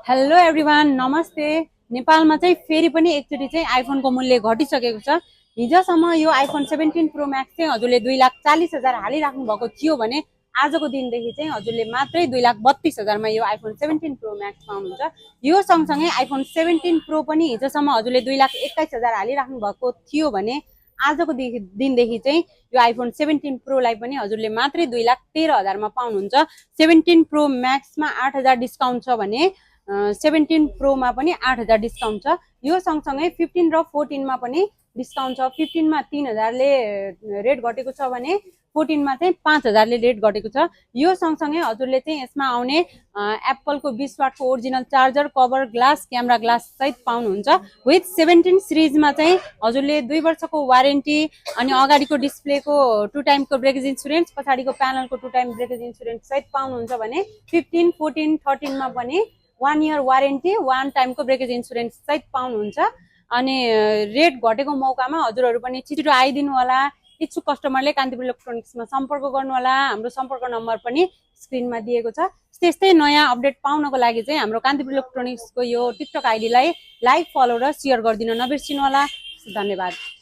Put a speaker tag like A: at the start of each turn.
A: Hello everyone, नमस्ते। नेपालमा चाहिँ फेरि पनि एकचोटि चाहिँ आइफोनको मूल्य घटिसकेको छ। हिजोसम्म यो आइफोन 17 प्रो म्याक्स चाहिँ हजुरले 2,40,000 हालिराख्नु भएको थियो भने आजको दिनदेखि चाहिँ हजुरले मात्रै 2,32,000मा यो आइफोन 17 प्रो म्याक्स पाउनुहुन्छ। यो सँगसँगै आइफोन 17 प्रो पनि हिजोसम्म हजुरले 2,21,000 हालिराख्नु भएको थियो भने आजको दिनदेखि चाहिँ यो आइफोन 17 प्रोलाई पनि हजुरले मात्रै 2,13,000मा पाउनुहुन्छ। 17 प्रो म्याक्समा 8,000 डिस्काउन्ट छ भने 17 प्रोमा पनि 8,000 डिस्काउन्ट छ। यो सँगसँगै 15 र 14मा पनि डिस्काउन्ट छ। 15मा 3,000ले रेट घटेको छ भने 14मा चाहिँ 5,000ले रेट घटेको छ। यो सँगसँगै हजुरले चाहिँ यसमा आउने एप्पलको 20 वाटको original charger, cover, glass, camera glass सहित पाउनुहुन्छ। विथ 17 सिरिजमा चाहिँ हजुरले 2 वर्षको वारेन्टी अनि अगाडिको डिस्प्लेको 2 टाइमको ब्रेकेज इन्सुरेन्स, पछाडिको प्यानलको 2 टाइम ब्रेकेज इन्सुरेन्स सहित पाउनुहुन्छ भने 15, 14, 13मा पनि 1 इयर वारेन्टी, 1 टाइमको ब्रेकेज इन्सुरेन्स सहित पाउनुहुन्छ। अनि रेट घटेको मौकामा हजुरहरू पनि छिटो आइदिनु होला। इच्छुक कस्टमरले कान्तिपुर इलेक्ट्रोनिक्समा सम्पर्क गर्नु होला। हाम्रो सम्पर्क नम्बर पनि स्क्रिनमा दिएको छ। त्यस्तै नयाँ अपडेट पाउनको लागि चाहिँ हाम्रो कान्तिपुर इलेक्ट्रोनिक्सको यो टिकटक आइडीलाई लाइक, फलो र सेयर गरिदिन नबिर्सिनु होला। धन्यवाद।